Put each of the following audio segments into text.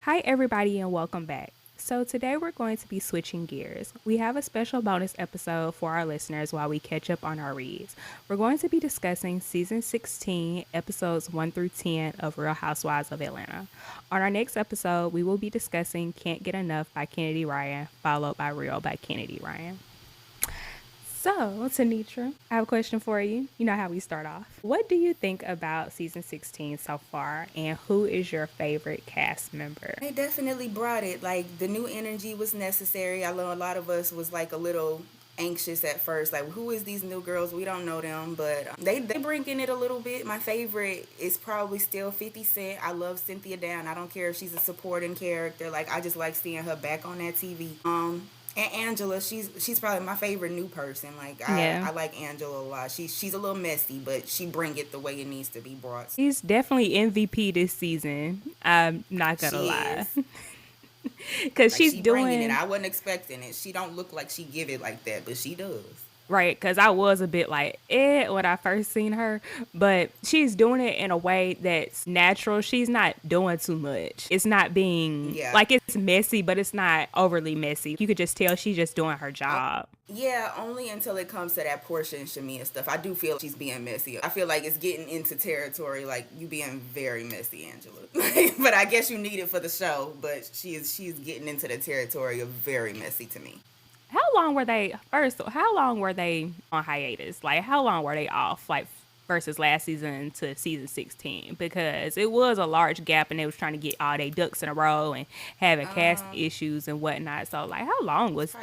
Hi, everybody, and welcome back. So, today we're going to be switching gears. We have a special bonus episode for our listeners while we catch up on our reads. We're going to be discussing season 16, episodes 1 through 10 of Real Housewives of Atlanta. On our next episode, we will be discussing Can't Get Enough by Kennedy Ryan, followed by Real by Kennedy Ryan. So, Tanitra, I have a question for you. You know how we start off. What do you think about season 16 so far, and who is your favorite cast member? They definitely brought it. Like, the new energy was necessary. I know a lot of us was like a little anxious at first. Like, who is these new girls? We don't know them, but they bring in it a little bit. My favorite is probably still 50 Cent. I love Cynthia Down. I don't care if she's a supporting character. Like, I just like seeing her back on that TV. And Angela, she's probably my favorite new person. Like, I like Angela a lot. She's a little messy, but she bring it the way it needs to be brought. She's definitely MVP this season. I'm not gonna lie, because like, she's she doing bringing it. I wasn't expecting it. She don't look like she give it like that, but she does. right. Because I was a bit like when I first seen her, but she's doing it in a way that's natural. She's not doing too much. It's not being like, it's messy, but it's not overly messy. You could just tell she's just doing her job. Yeah, only until it comes to that Portia and Shamia stuff. I do feel she's being messy. I feel like it's getting into territory, like, you being very messy, Angela. But I guess you need it for the show, but she's getting into the territory of very messy to me. How long were they on hiatus? Like, how long were they off? Like, versus last season to season 16? Because it was a large gap and they was trying to get all their ducks in a row and having cast issues and whatnot. So, like, how long was that?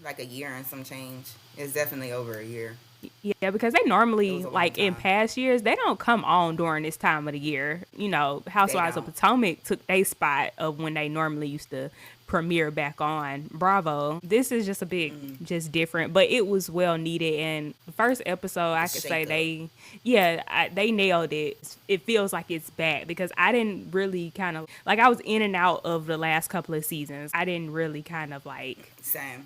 Like a year and some change. It's definitely over a year. Yeah, because they normally, like, in past years, they don't come on during this time of the year. You know, Housewives of Potomac took their spot of when they normally used to premiere back on Bravo. This is just a big, just different, but it was well needed. And the first episode, I could say they nailed it. It feels like it's back, because I didn't really kind of, like, I was in and out of the last couple of seasons. I didn't really kind of like,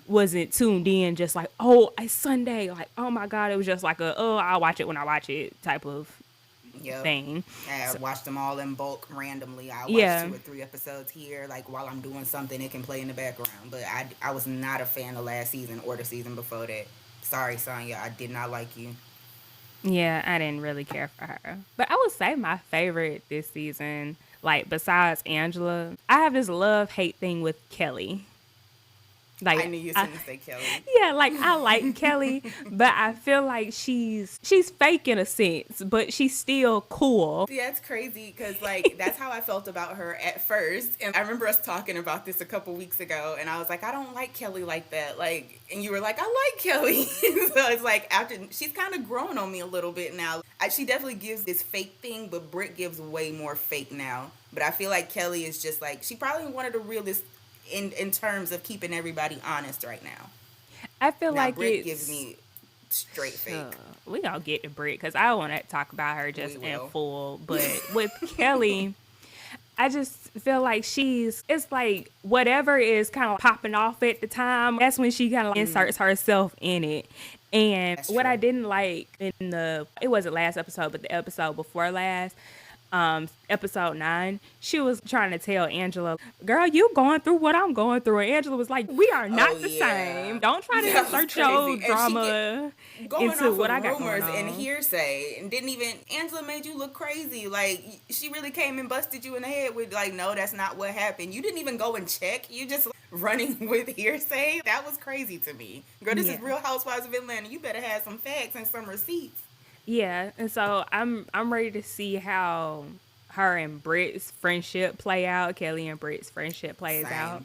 wasn't tuned in, just like, oh, it's Sunday, like, oh my God. It was just like I'll watch it when I watch it type of thing. I watched them all in bulk randomly. I watched 2 or 3 episodes here, like, while I'm doing something, it can play in the background. But I was not a fan of last season or the season before that. Sorry, Sonya, I did not like you. Yeah, I didn't really care for her. But I would say my favorite this season, like, besides Angela, I have this love-hate thing with Kelly. Like, I knew you were going to say Kelly. Yeah, like, I like Kelly, but I feel like she's fake in a sense, but she's still cool. Yeah, it's crazy, because, like, that's how I felt about her at first. And I remember us talking about this a couple weeks ago, and I was like, I don't like Kelly like that. Like, and you were like, I like Kelly. So it's like, after, she's kind of grown on me a little bit now. She definitely gives this fake thing, but Britt gives way more fake now. But I feel like Kelly is just like, she probably one of the realest in terms of keeping everybody honest right now. I feel like Britt gives me straight fake. We gonna get to Britt, because I want to talk about her just in full. But with Kelly, I just feel like it's like whatever is kind of popping off at the time, that's when she kind of inserts herself in it. And what I didn't like it wasn't last episode, but the episode before last, episode 9, she was trying to tell Angela, girl, you going through what I'm going through. And Angela was like, we are not the same. Don't try to insert your drama into what I got going on. And hearsay, and Angela made you look crazy. Like, she really came and busted you in the head with, like, no, that's not what happened. You didn't even go and check. You just running with hearsay. That was crazy to me. Girl, this is Real Housewives of Atlanta. You better have some facts and some receipts. Yeah, and so I'm ready to see how her and Britt's friendship play out. Kelly and Britt's friendship plays out.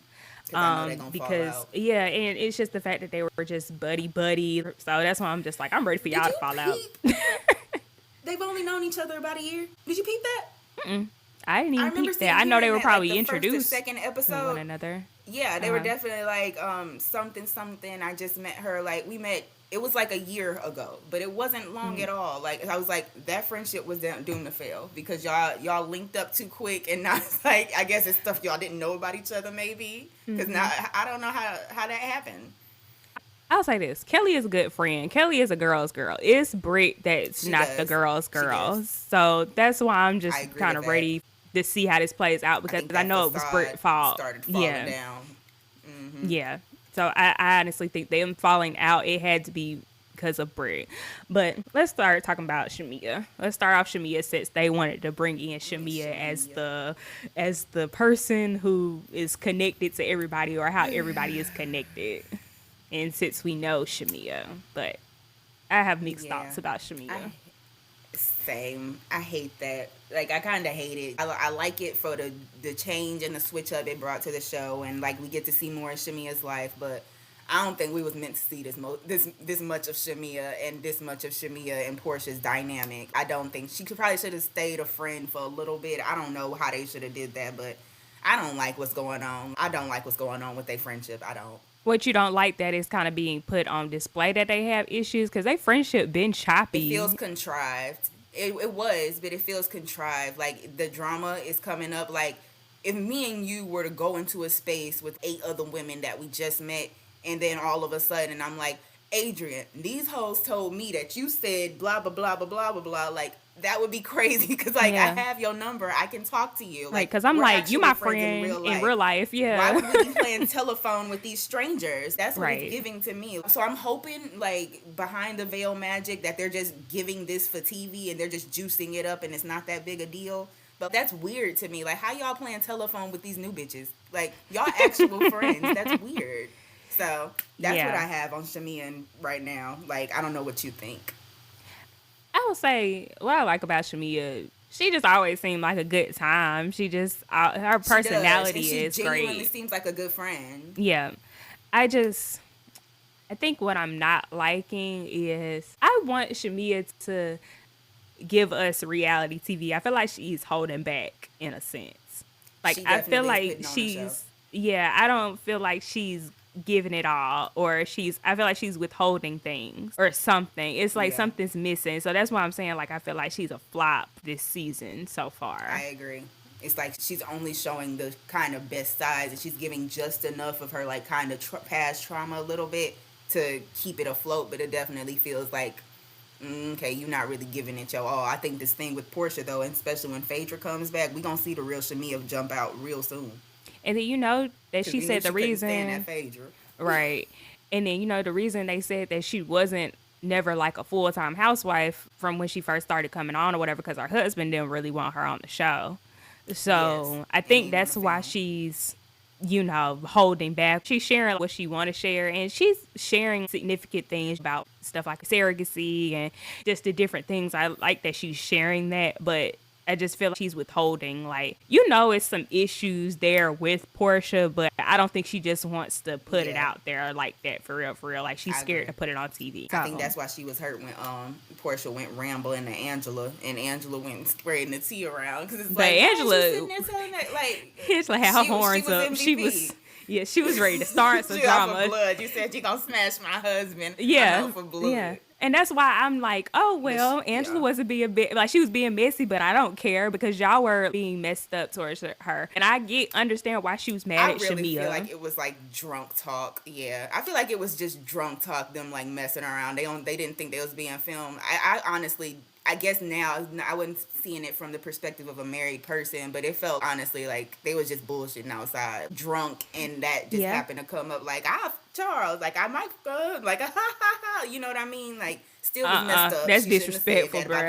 Because and it's just the fact that they were just buddy. So that's why I'm just like, I'm ready for y'all to fall out. They've only known each other about a year. Did you peep that? Mm-mm. I didn't even peep that. I know they were probably like, introduced first and second episode to one another. Yeah, they were definitely like something. I just met her. Like, we met. It was like a year ago, but it wasn't long at all. Like, I was like, that friendship was doomed to fail, because y'all linked up too quick, and now it's like, I guess it's stuff y'all didn't know about each other, maybe, because now I don't know how that happened. I'll say this: Kelly is a good friend. Kelly is a girl's girl. It's Britt that's not the girl's girl. So that's why I'm just kind of ready to see how this plays out, because I know it was Britt's fault. Started falling down. Mm-hmm. Yeah. So I honestly think them falling out, it had to be because of Britt. But let's start talking about Shamia. Let's start off Shamia, since they wanted to bring in Shamia as the person who is connected to everybody, or how everybody is connected. And since we know Shamia, but I have mixed thoughts about Shamia. Same. I hate that. Like, I kind of hate it. I like it for the change and the switch up it brought to the show, and like we get to see more of Shamia's life, but I don't think we was meant to see this much of Shamia and this much of Shamia and Portia's dynamic. I don't think she probably should have stayed a friend for a little bit. I don't know how they should have did that, but I don't like what's going on. I don't like what's going on with their friendship. I don't. What you don't like that is kind of being put on display, that they have issues, because their friendship been choppy. It feels contrived. It was, but it feels contrived. Like, the drama is coming up. Like, if me and you were to go into a space with 8 other women that we just met, and then all of a sudden I'm like, Adrian, these hoes told me that you said blah, blah, blah, blah, blah, blah, blah. Like, that would be crazy, because, like, I have your number. I can talk to you. Like, because I'm like, you my friend in real life. Yeah. Why would we be playing telephone with these strangers? That's what it's giving to me. So I'm hoping, like, behind the veil magic, that they're just giving this for TV and they're just juicing it up and it's not that big a deal. But that's weird to me. Like, how y'all playing telephone with these new bitches? Like, y'all actual friends. That's weird. So that's what I have on Shamia right now. Like, I don't know what you think. I would say what I like about Shamia, she just always seemed like a good time. She just, her personality is great. She genuinely seems like a good friend. Yeah. I think what I'm not liking is, I want Shamia to give us reality TV. I feel like she's holding back in a sense. Like, I feel like I don't feel like she's giving it all, or I feel like she's withholding things or something. It's like something's missing. So that's why I'm saying, like, I feel like she's a flop this season so far. I agree. It's like she's only showing the kind of best sides, and she's giving just enough of her, like, kind of past trauma a little bit to keep it afloat, but it definitely feels like, okay, you're not really giving it your all. I think this thing with Portia, though, and especially when Phaedra comes back, we're going to see the real Shamia jump out real soon. And then, you know, that she said the reason, stand that Phaedra. Right. And then, you know, the reason they said that she wasn't never like a full-time housewife from when she first started coming on or whatever, because her husband didn't really want her on the show. So I think that's why she's, you know, holding back. She's sharing what she want to share, and she's sharing significant things about stuff like surrogacy and just the different things. I like that she's sharing that, but I just feel like she's withholding. Like, you know, it's some issues there with Portia, but I don't think she just wants to put it out there like that for real, for real. Like, she's scared to put it on TV. I think that's why she was hurt when Portia went rambling to Angela, and Angela went spreading the tea around. Cause it's but like, Angela, Angela had her horns up. She was ready to start some drama. For blood. You said you gonna smash my husband. Yeah, I'm out for blood. Yeah. And that's why I'm like, oh, well, Angela wasn't being like, she was being messy, but I don't care, because y'all were being messed up towards her. And I understand why she was mad at Shamia. I really feel like it was like drunk talk. Yeah. I feel like it was just drunk talk, them like messing around. They didn't think they was being filmed. I honestly, I guess now I wasn't seeing it from the perspective of a married person, but it felt honestly like they was just bullshitting outside, drunk, and that just happened to come up like, Charles, like, I might, like, you know what I mean? Like, still was messed up. That's disrespectful, bro.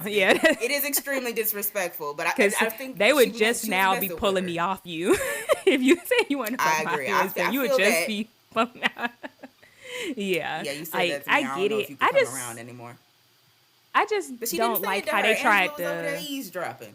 Yeah. It is extremely disrespectful, but I think they would just now be pulling me off you. If you say you want to fuck my husband, you would just be pulling out. Yeah. Yeah, you said that to me. I get it. I just around anymore. I just don't like how they tried to eavesdropping.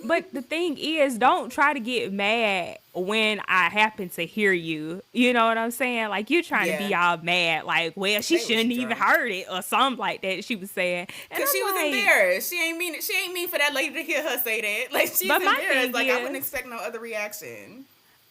But the thing is, don't try to get mad when I happen to hear you. You know what I'm saying? Like, you trying to be all mad. Like, well, she shouldn't even heard it or something like that. She was saying, because she was embarrassed. She ain't mean for that lady to hear her say that. Like, she's embarrassed. Like, I wouldn't expect no other reaction.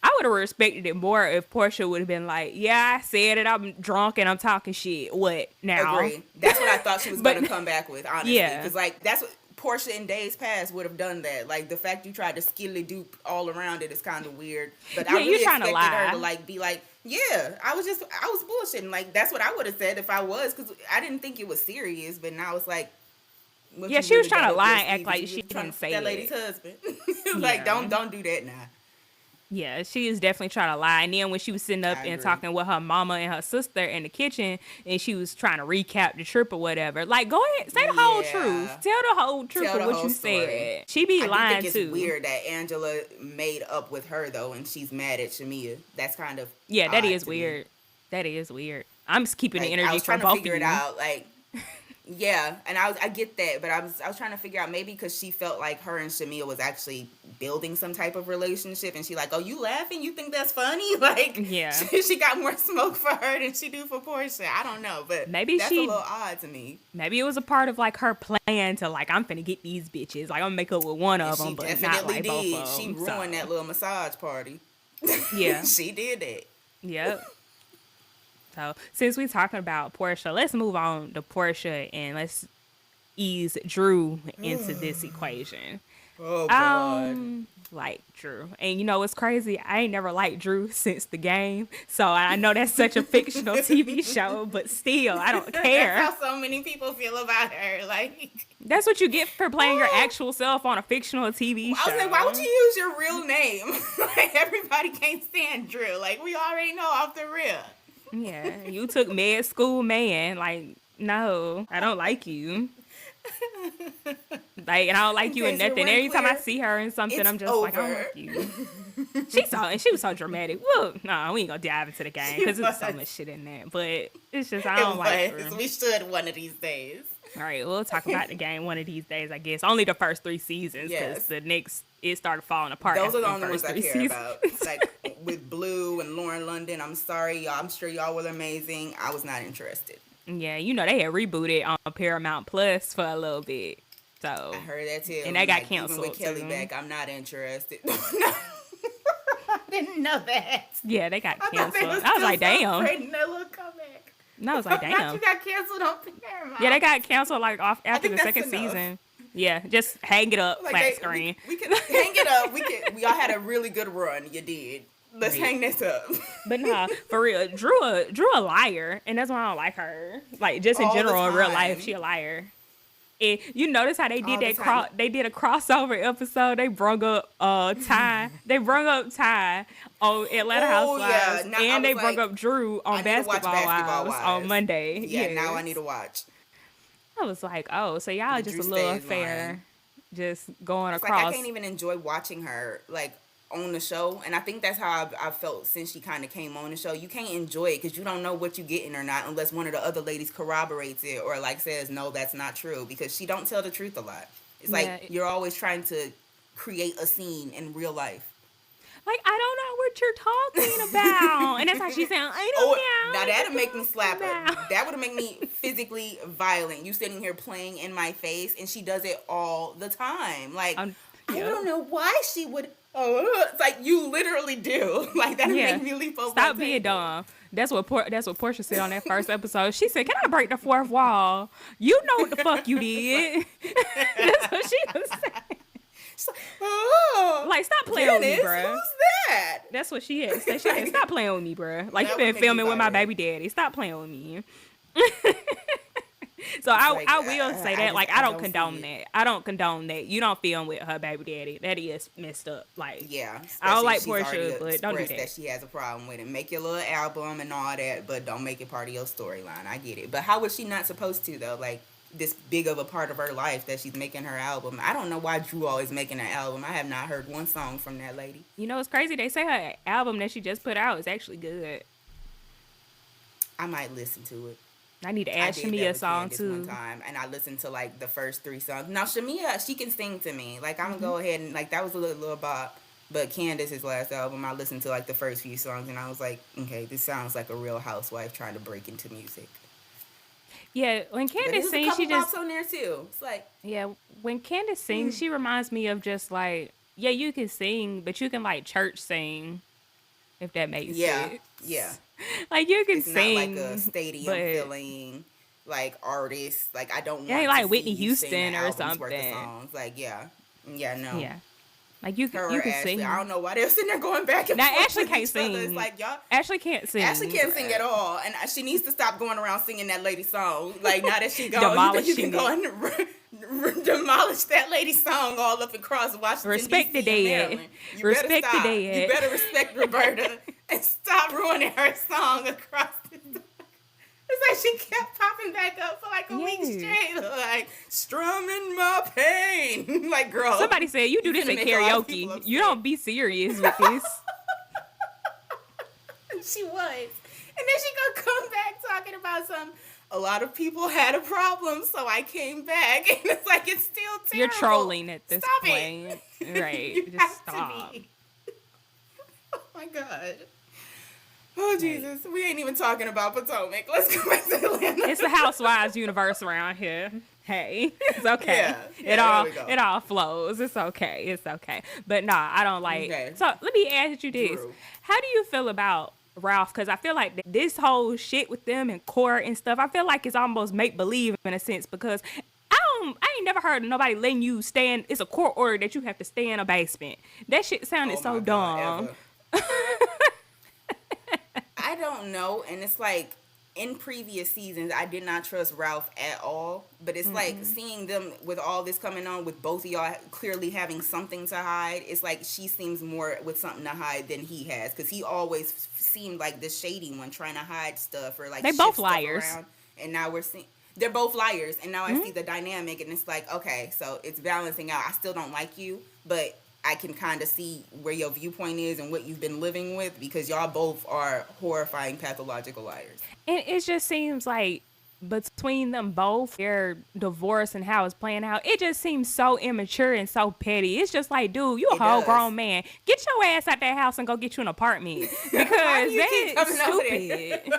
I would have respected it more if Portia would have been like, yeah, I said it. I'm drunk and I'm talking shit. What now? Agree. That's what I thought she was going to come back with, honestly. Yeah. Because, like, that's what Portia in days past would have done that. Like, the fact you tried to skilly dupe all around it is kind of weird. But I really expected her to, like, be like, yeah, I was bullshitting. Like, that's what I would have said if I was, because I didn't think it was serious. But now it's like, What Yeah, you she was really trying got to up lie your and act sleeve, like you she really trying didn't to say that it. lady's husband. Like, Yeah. don't do that now. Yeah, she is definitely trying to lie. And then when she was sitting up I and agree. talking with her mama and her sister in the kitchen, and she was trying to recap the trip or whatever, like, go ahead, say the whole truth. Yeah. Tell the whole truth Tell of the what whole you story. said. She be I do lying think it's too. weird that Angela made up with her though, and she's mad at Shamia. That's kind of Yeah, that odd is to me. weird. That is weird. I'm just keeping the Like, I energy was for trying to both of figure it you. out. Like, yeah, and I get that, but I was trying to figure out maybe because she felt like her and Shamia was actually building some type of relationship, and she like, oh, you laughing? You think that's funny? Like, Yeah. she got more smoke for her than she do for Portia. I don't know, but Maybe that's a little odd to me. maybe it was a part of like her plan to like, I'm finna get these bitches. Like, I'm gonna make up with one And of she them, but not definitely like both did. of She them. ruined So, that little massage party. yeah. She did that. Yep. So since we're talking about Portia, let's move on to Portia and let's ease Drew into this equation. Oh God. Like Drew. And you know what's crazy? I ain't never liked Drew since the game. So I know that's such a fictional TV show, but still, I don't care. That's how so many people feel about her. Like, That's what you get for playing your actual self on a fictional TV show. I was like, why would you use your real name? Like, everybody can't stand Drew. Like, we already know off the rip. Yeah, you took med school man. Like, no, I don't like you. Like, and I don't like you in In case it nothing. wasn't Every time I clear, see her in something, it's I'm just like, I don't over. like you. She was so dramatic. Whoa, no, we ain't gonna dive into the game because there's so much shit in there. But it's just I don't like her. We should one of these days. All right, we'll talk about the game one of these days, I guess. Only the first 3 seasons, because Yes. the next it started falling apart. Those after are the only first ones I 3 care seasons. about. Like with Blue and Lauren London. I'm sorry, y'all. I'm sure y'all were amazing. I was not interested. Yeah, you know they had rebooted on Paramount Plus for a little bit. So I heard that too. And that got Like, canceled, Even with Kelly too. back, I'm not interested. I didn't know that. yeah, they got I thought they canceled. was I was still like, damn. celebrating their little comeback. And I was like, I thought damn. you got canceled on Paramount. Yeah, they got canceled like off after think the that's second enough. season. Yeah, just hang it up, Like flat they- screen. We can hang it up. We all had a really good run. You did. Let's Yeah. hang this up. But nah, for real, Drew a liar, and that's why I don't like her. Like just in All the general in real time. life, she a liar. And you notice how they did All the that time. they did a crossover episode. They brung up Ty. They brung up Ty on Atlanta Oh, yeah. Housewives, Now, I and they was brung like, up Drew on I need to watch Basketball Basketball Wives Wives. on Monday. Yeah, now I Yes. need to watch. I was like, oh, so y'all The just Drew a little stays unfair, lying. just going It's like across. I can't even enjoy watching her like on the show, and I think that's how I felt since she kind of came on the show. You can't enjoy it because you don't know what you're getting or not unless one of the other ladies corroborates it or like says no, that's not true, because she don't tell the truth a lot. It's Yeah. like you're always trying to create a scene in real life. Like, I don't know what you're talking about. And that's how she sounds. I don't know. Now what that'd you're make me slap her. talking about. That would make me physically violent. You sitting here playing in my face, and she does it all the time. Like, I yeah. don't know why she would. Oh, it's like you literally do. Like that would Yeah. make me leap over. Stop the being table. dumb. That's what Portia said on that first episode. She said, "Can I break the fourth wall? You know what the fuck you did." That's what she was saying. She's like, oh, Like, stop playing with me, Dennis, bruh. who's that? That's what she had. She said, "Stop playing with me, bruh. Like, That you would been make me filming with my violent. baby daddy. Stop playing with me." So like, I will say that, like, I don't condone see that. I don't condone that. You don't film with her baby daddy. That is messed up. Like, Yeah, I don't like especially if she's Portia, already but don't do expressed that. she has a problem with it. Make your little album and all that, but don't make it part of your storyline. I get it, but how was she not supposed to though? Like this big of a part of her life that she's making her album. I don't know why Drew always making an album. I have not heard one song from that lady. You know, it's crazy. They say her album that she just put out is actually good. I might listen to it. I need to I add did Shamia that a with song Candace one too. time, and I listened to like the first 3 songs. Now Shamia, she can sing to me. Like I'm gonna Mm-hmm. go ahead and like that was a little bop. But Candace's last album, I listened to like the first few songs, and I was like, okay, this sounds like a Real Housewife trying to break into music. Yeah, when But Candace there's a sings, couple she just bops on there too. It's like when Candace sings, she reminds me of just like, yeah, you can sing, but you can like church sing, if that makes sense. yeah. Like you can It's sing, not like a stadium but filling like artist. Like I don't want ain't like to Whitney see you sing Houston an or album's worth of something. songs. Like yeah, no. yeah, like you Her you or can Ashley. sing. I don't know why they're sitting there going back and Now forth Ashley with can't each other. sing. It's like y'all. Ashley can't sing. Ashley can't sing bruh. at all, and she needs to stop going around singing that lady song. Like now that she gone, you Demolishing can go and demolish that lady's song all up across Washington, Respect D.C. the dead. Maryland. You Respect better stop. the dead. You better respect Roberta and stop ruining her song across the door. It's like she kept popping back up for like a week straight, like strumming my pain. Like, girl, somebody said you do this at karaoke. You don't be serious with this. She was, and then she gonna come back talking about a lot of people had a problem, so I came back, and it's like it's still terrible. You're trolling at this Stop point, it. Right? You Just have stop. to be. Oh my god. Oh, Jesus. We ain't even talking about Potomac. Let's go back to Atlanta. It's the Housewives universe around here. Hey, it's okay. Yeah, it all flows. It's okay. It's okay. But nah, I don't like. Okay. So let me ask you this: True. how do you feel about Ralph? Because I feel like this whole shit with them and court and stuff, I feel like it's almost make believe in a sense, because I ain't never heard of nobody letting you stay in. It's a court order that you have to stay in a basement. That shit sounded so dumb. I don't know, and it's like in previous seasons I did not trust Ralph at all, but it's like seeing them with all this coming on with both of y'all clearly having something to hide. It's like she seems more with something to hide than he has, because he always seemed like the shady one trying to hide stuff, or like they both liars around. And now we're seeing they're both liars, and now I see the dynamic, and it's like, okay, so it's balancing out. I still don't like you, but I can kind of see where your viewpoint is and what you've been living with, because y'all both are horrifying pathological liars. And it just seems like between them both, their divorce and how it's playing out, it just seems so immature and so petty. It's just like, dude, you a whole grown man. Get your ass out that house and go get you an apartment, because that's stupid.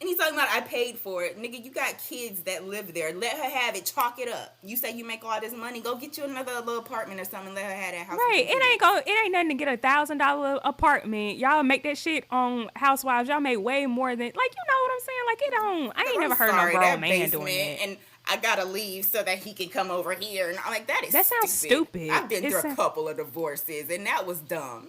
And he's talking about, I paid for it. Nigga, you got kids that live there. Let her have it. Chalk it up. You say you make all this money. Go get you another little apartment or something. Let her have that house. Right. It ain't nothing to get $1,000 apartment. Y'all make that shit on Housewives. Y'all make way more than, like, you know what I'm saying? Like, it don't. I ain't never heard no grown man doing that. And I gotta leave so that he can come over here. And I'm like, that sounds stupid. I've been through a couple of divorces, and that was dumb.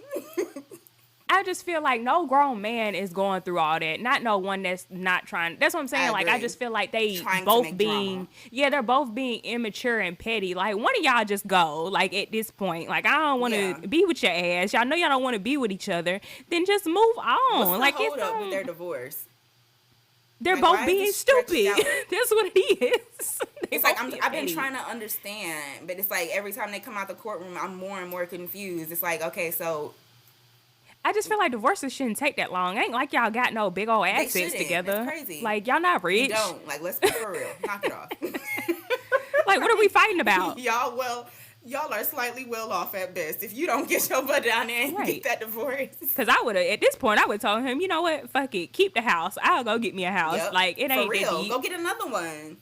I just feel like no grown man is going through all that. Not no one that's not trying. That's what I'm saying. Like, I just feel like they both being, they're both being immature and petty. Like, one of y'all just go, like, at this point. Like, I don't want to be with your ass. Y'all know y'all don't want to be with each other. Then just move on. What's the hold up with their divorce? They're both being stupid. That's what it is. It's like, I've been trying to understand, but it's like every time they come out the courtroom, I'm more and more confused. It's like, okay, so I just feel like divorces shouldn't take that long. Ain't like y'all got no big old assets together. That's crazy. Like, y'all not rich. You don't. Like, let's be for real. Knock it off. Like, what are we fighting about? Y'all are slightly well off at best. If you don't get your butt down there and get that divorce. Because I would have, at this point, I would tell him, you know what? Fuck it. Keep the house. I'll go get me a house. Yep. Like, it ain't for real. that deep. Go get another one.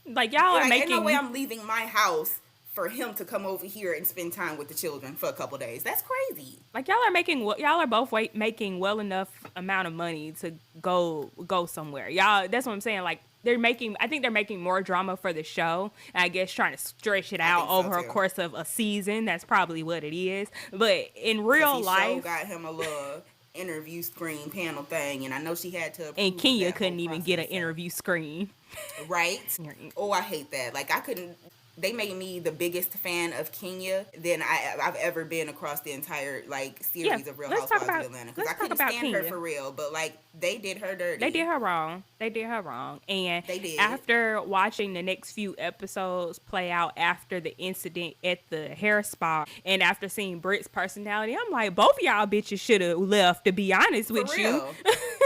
Like, y'all are making. Ain't no way I'm leaving my house for him to come over here and spend time with the children for a couple days. That's crazy. Like, y'all are both making well enough amount of money to go somewhere. Y'all, that's what I'm saying. Like, I think they're making more drama for the show. And I guess trying to stretch it out over a course of a season. That's probably what it is. But in real life, got him a little interview screen panel thing, and I know she had to. And Kenya couldn't even get an interview screen. Right? Oh, I hate that. Like, I couldn't. They made me the biggest fan of Kenya than I've ever been across the entire, like, series of Real Housewives of Atlanta. Because I couldn't stand her for real, but, like, they did her dirty. They did her wrong. And they did. After watching the next few episodes play out after the incident at the hair spa, and after seeing Britt's personality, I'm like, both of y'all bitches should have left, to be honest with you.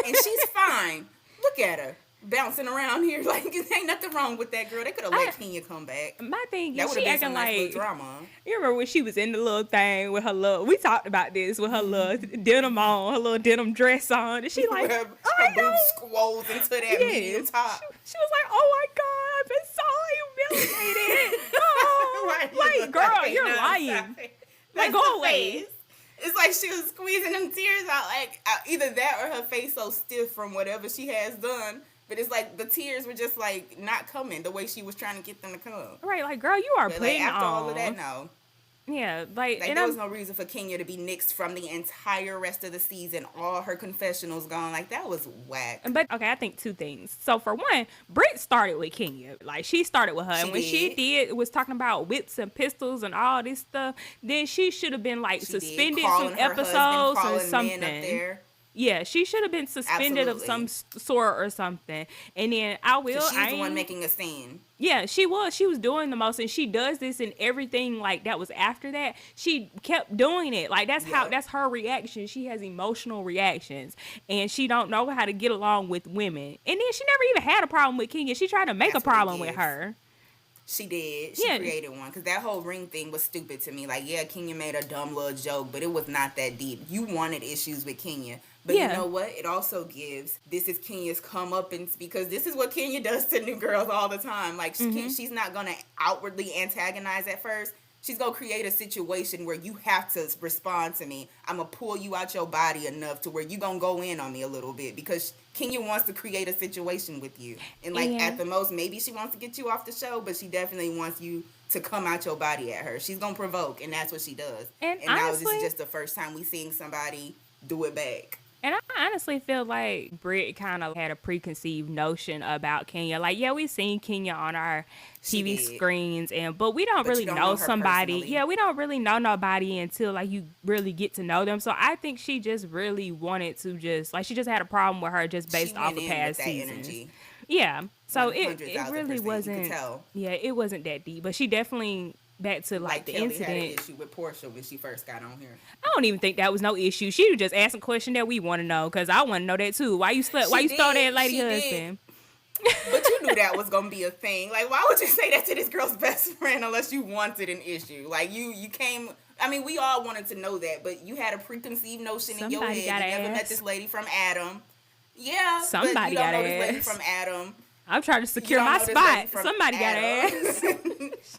And she's fine. Look at her. Bouncing around here, like, ain't nothing wrong with that girl. They could have let Kenya come back. My thing is, she acting like drama. You remember when she was in the little thing with her little? We talked about this with her little denim on, her little denim dress on, and she like her boobs squoze into that medium top. She was like, "Oh my god, I've been so humiliated." Oh, like, girl, you're lying. Like, go away. It's like she was squeezing them tears out, like either that or her face so stiff from whatever she has done. But it's like the tears were just like not coming the way she was trying to get them to come. Right, like, girl, you are putting after on. all of that, no. Yeah, Like, there was no reason for Kenya to be nixed from the entire rest of the season. All her confessionals gone. Like, that was whack. But okay, I think two things. So for one, Britt started with Kenya. Like she started with her, and when she was talking about whips and pistols and all this stuff, then she should have been like suspended some episodes or something. Yeah, she should have been suspended of some sort or something. And then she's the one making a scene. Yeah, she was. She was doing the most, and she does this in everything like that was after that. She kept doing it. Like that's her reaction. She has emotional reactions, and she don't know how to get along with women. And then she never even had a problem with Kenya. She tried to make a problem with her. She did. She created one. Because that whole ring thing was stupid to me. Like, yeah, Kenya made a dumb little joke, but it was not that deep. You wanted issues with Kenya. But you know what? It also gives, this is Kenya's comeuppance, because this is what Kenya does to new girls all the time. Like, she's not going to outwardly antagonize at first. She's going to create a situation where you have to respond to me. I'm going to pull you out your body enough to where you're going to go in on me a little bit, because Kenya wants to create a situation with you. And, like, at the most, maybe she wants to get you off the show, but she definitely wants you to come out your body at her. She's going to provoke, and that's what she does. And honestly, now this is just the first time we seeing somebody do it back. And I honestly feel like Britt kind of had a preconceived notion about Kenya. Like, yeah, we've seen Kenya on our TV screens, but we don't really know somebody. Personally. Yeah, we don't really know nobody until, like, you really get to know them. So I think she just really wanted to she just had a problem with her just based off of past seasons. Energy. Yeah. So it really wasn't. Yeah, it wasn't that deep. But she definitely... Back to like the Kelly incident. Had an issue with Portia when she first got on here. I don't even think that was no issue. She was just asking a question that we want to know, because I want to know that too. Why you stole that lady husband? But you knew that was gonna be a thing. Like, why would you say that to this girl's best friend unless you wanted an issue? Like, you came. I mean, we all wanted to know that, but you had a preconceived notion in your head. You never met this lady from Adam. Yeah, somebody but you don't know this lady from Adam. I'm trying to secure my spot. Somebody got ass.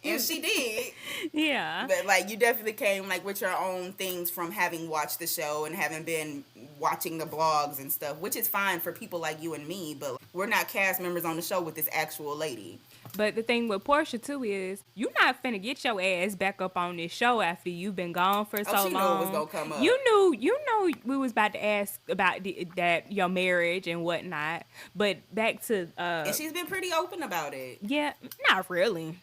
And she did. Yeah. But, like, you definitely came, like, with your own things from having watched the show and having been watching the blogs and stuff, which is fine for people like you and me, but we're not cast members on the show with this actual lady. But the thing with Portia, too, is you not finna get your ass back up on this show after you've been gone for so long. She knew it was gonna come up. You know we was about to ask about that your marriage and whatnot. But back to... and she's been pretty open about it. Yeah, not really.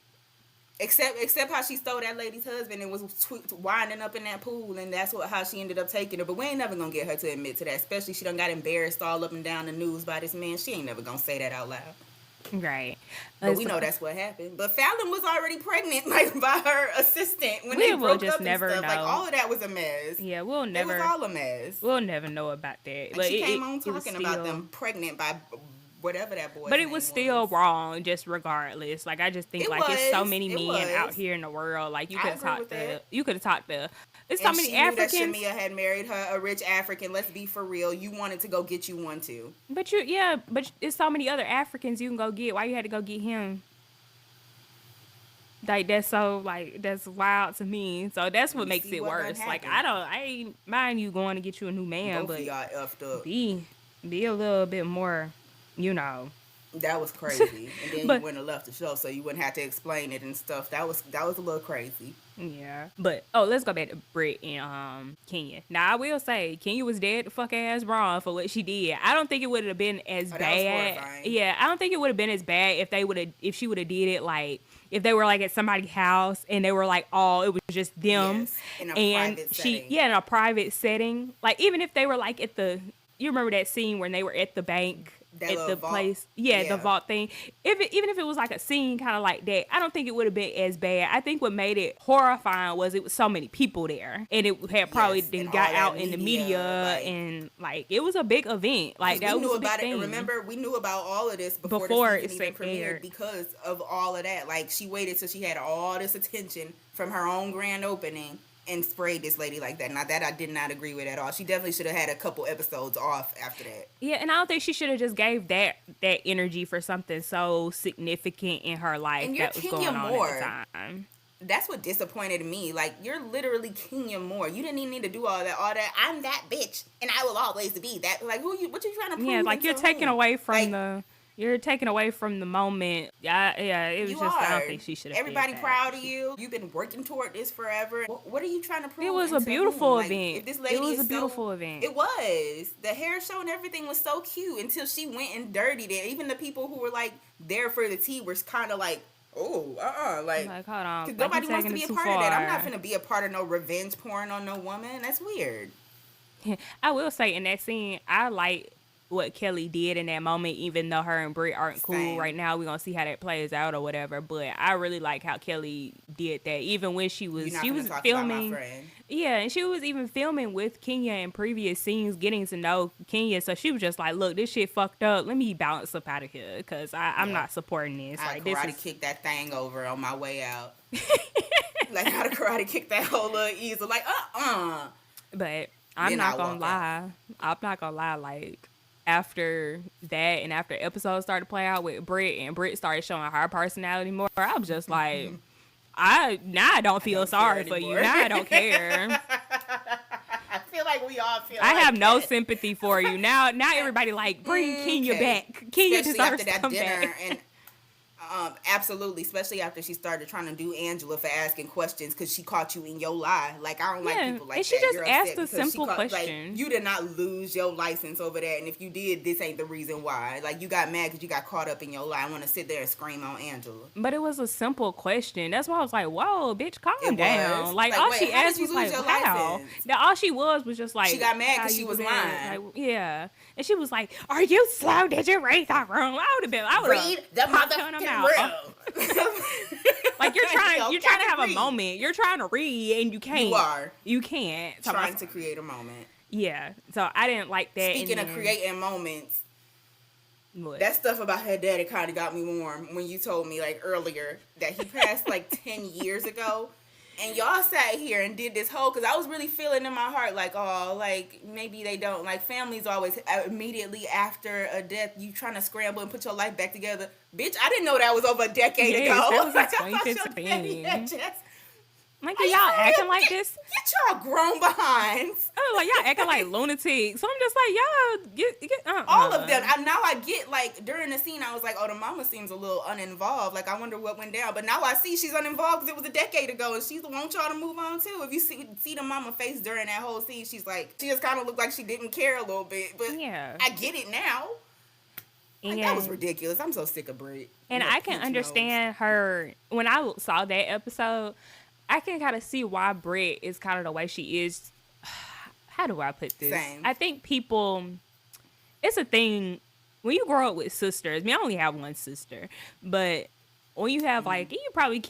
Except how she stole that lady's husband and was winding up in that pool, and that's how she ended up taking her. But we ain't never gonna get her to admit to that, especially she done got embarrassed all up and down the news by this man. She ain't never gonna say that out loud. Right. But we know that's what happened. But Fallon was already pregnant, like, by her assistant when they broke up and stuff. Like, all of that was a mess. Yeah, we'll never... It was all a mess. We'll never know about that. Like, she came on talking about them pregnant by... whatever that boy. But it was still wrong, just regardless. Like, I just think it's so many men out here in the world. Like, you could have talked to. It's so many Africans. She knew that Shamia had married a rich African. Let's be for real. You wanted to go get you one too. But it's so many other Africans you can go get. Why you had to go get him? Like, that's wild to me. So that's what makes it worse. Like, I ain't mind you going to get you a new man, but y'all effed up. Be a little bit more. You know, that was crazy, and then you wouldn't have left the show, so you wouldn't have to explain it and stuff. That was a little crazy. Yeah, but let's go back to Britt and Kenya. Now I will say Kenya was dead the fuck ass wrong for what she did. I don't think it would have been as bad. Yeah, I don't think it would have been as bad if she would have did it like if they were like at somebody's house and they were like it was just them in a private setting. in a private setting. Like, even if they were like you remember that scene when they were at the bank. At the vault. Place, the vault thing. Even if it was like a scene kind of like that, I don't think it would have been as bad. I think what made it horrifying was it was so many people there, and it had probably got out in the media, and like it was a big event. Like that was a big thing. Remember, we knew about all of this before the season even premiered because of all of that. Like, she waited till she had all this attention from her own grand opening and sprayed this lady like that. Now, that I did not agree with at all. She definitely should have had a couple episodes off after that. Yeah, and I don't think she should have just gave that energy for something so significant in her life that was going on at the time. That's what disappointed me. Like, you're literally Kenya Moore. You didn't even need to do all that. I'm that bitch, and I will always be that. Like, what you trying to prove? Yeah, like, you're taking away from You're taking away from the moment. Yeah, it was You just, I are. don't think she should have did Everybody that. proud of you. You've been working toward this forever. What are you trying to It prove was and a to whom? beautiful Like, if event. this It lady was a is so... beautiful event. It was. The hair show and everything was so cute until she went and dirtied it. Even the people who were, like, there for the tea were kind of like, oh, like Hold on. because Like, nobody you wants to taking be it a too part far. of that. I'm not finna be a part of no revenge porn on no woman. That's weird. I will say, in that scene, I like what Kelly did in that moment, even though her and Britt aren't cool Same. right now. We're going to see how that plays out or whatever. But I really like how Kelly did that, even when she was Talk filming. about my friend. Yeah, and she was even filming with Kenya in previous scenes, getting to know Kenya. So she was just like, look, this shit fucked up. Let me bounce up out of here because I'm not supporting this. I Like, karate kicked that thing over on my way out. Like, how to karate kick that whole little easel. Like, But I'm not gonna lie. I'm not gonna lie. Like, after that and after episodes started to play out with Britt and Britt started showing her personality more, I was just like, I don't feel sorry for you. Now I don't care. I feel like we all feel. I like have no that. sympathy for you. Now everybody like, bring Kenya back. Kenya Especially deserves after to that come dinner back. and absolutely, especially after she started trying to do Angela for asking questions because she caught you in your lie. Like, I don't like people like and that. she just You're asked upset a because simple question. Like, you did not lose your license over that, and if you did, this ain't the reason why. Like, you got mad because you got caught up in your lie. I want to sit there and scream on Angela. But it was a simple question. That's why I was like, whoa, bitch, calm down. Was. Like, all wait, she asked was like, how? License? Now, all she was just like, she got mad because she you was did lying. Like, yeah. And she was like, are you slow? Did you read that wrong? I would have read the motherfucking room. Like, you're trying to have read. a moment. You're trying to read and you can't. You are. You can't. So trying to create a moment. Yeah. So I didn't like that. Speaking of creating moments, what? That stuff about her daddy kind of got me warm when you told me, like, earlier that he passed like 10 years ago. And y'all sat here and did this whole, because I was really feeling in my heart, like, oh, like, maybe they don't. Like, families always, immediately after a death, you trying to scramble and put your life back together. Bitch, I didn't know that was over a decade ago. That was like, in 2015. Like, y'all acting like this? Get y'all grown behinds. Oh, like, y'all acting like lunatics. So I'm just like, y'all get all of them. Now I get, like, during the scene, I was like, oh, the mama seems a little uninvolved. Like, I wonder what went down. But now I see she's uninvolved because it was a decade ago, and she wants y'all to move on too. If you see the mama face during that whole scene, she's like, she just kind of looked like she didn't care a little bit. But yeah, I get it now. Like, that was ridiculous. I'm so sick of Brit. And I can understand her. When I saw that episode, I can kind of see why Britt is kind of the way she is. How do I put this? Same. I think people, it's a thing, when you grow up with sisters, I mean, I only have one sister, but when you have, like, you probably,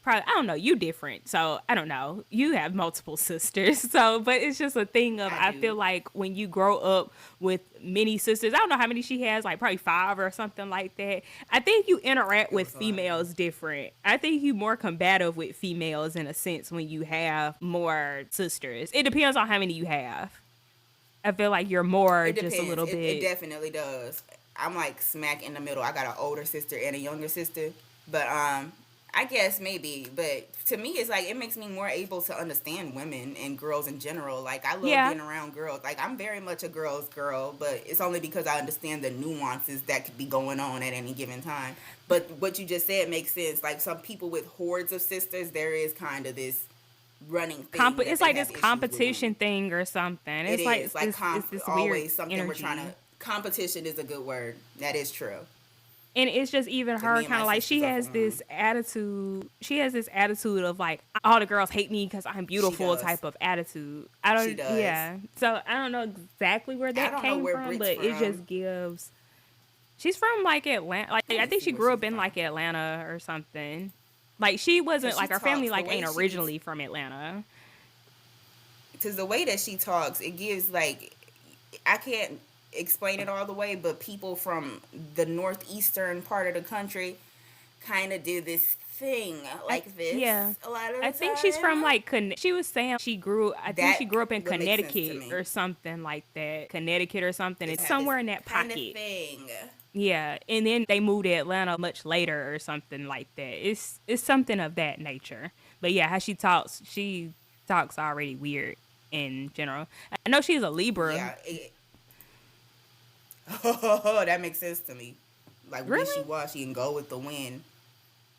I don't know, you different, so I don't know, you have multiple sisters, so, but it's just a thing of, I feel like when you grow up with many sisters, I don't know how many she has, like probably 5 or something like that, I think you interact with females different. I think you more combative with females in a sense when you have more sisters. It depends on how many you have. I feel like you're more just a little bit. It definitely does. I'm like smack in the middle. I got an older sister and a younger sister, but I guess maybe, but to me, it's like, it makes me more able to understand women and girls in general. Like, I love being around girls. Like, I'm very much a girl's girl, but it's only because I understand the nuances that could be going on at any given time. But what you just said makes sense. Like, some people with hordes of sisters, there is kind of this running thing. It's like this competition thing or something. It's like it's this always weird something energy. We're trying to. Competition is a good word. That is true. And it's just even her kind of like, she has this attitude. She has this attitude of like, all the girls hate me because I'm beautiful type of attitude. I don't. She does. Yeah. So I don't know exactly where that came from, but it just gives. She's from like Atlanta. Like, I think she grew up in like Atlanta or something. Like, she wasn't like, her family like ain't originally from Atlanta. Because the way that she talks, it gives like, I can't explain it all the way, but people from the northeastern part of the country kind of do this thing like this. Yeah, a lot of the I think she's from like she was saying she grew up in Connecticut or something like that. Connecticut or something. It's somewhere in that pocket. Kind of thing. Yeah, and then they moved to Atlanta much later or something like that. It's something of that nature. But yeah, how she talks already weird in general. I know she's a Libra. Yeah. Oh, that makes sense to me. like Really? wishy-washy and go with the wind.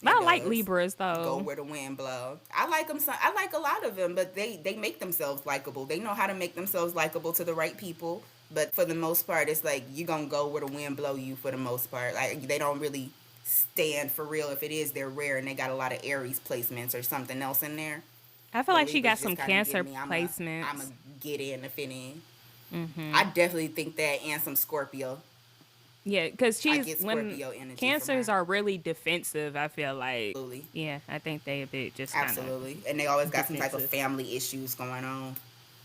It I like does. Libras Go though. where the wind blows. I like them. I like a lot of them, but they make themselves likable. They know how to make themselves likable to the right people. But for the most part, it's like you gonna go where the wind blow you. For the most part, like they don't really stand for real. If it is, they're rare and they got a lot of Aries placements or something else in there. I feel But like she got Libras some just kind of give Cancer me. I'm a placements. get in to fit in. Mm-hmm. I definitely think that, and some Scorpio. Yeah, because I she's get when Scorpio energy from Cancers her. are really defensive. I feel like, Absolutely. yeah, I think they a bit just kind Absolutely. of And they always got some type of defensive. family issues going on.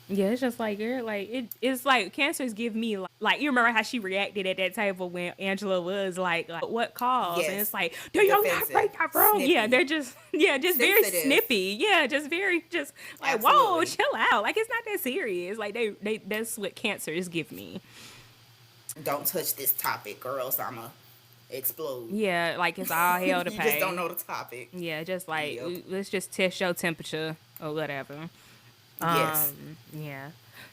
Yeah, it's just like you're like it's like cancers give me like you remember how she reacted at that table when Angela was like what calls and it's Yes. like do you not Defensive. break that wrong? Yeah, Snippy. they're just yeah, just very Sensitive. snippy. Yeah, just very just like whoa, Absolutely. chill out. Like it's not that serious. Like they that's what cancers give me. Don't touch this topic or else I'ma explode. Yeah, like it's all hell to You just don't pay. know the topic. Yeah, just like Yep. let's just test your temperature or whatever. Yes. Yeah.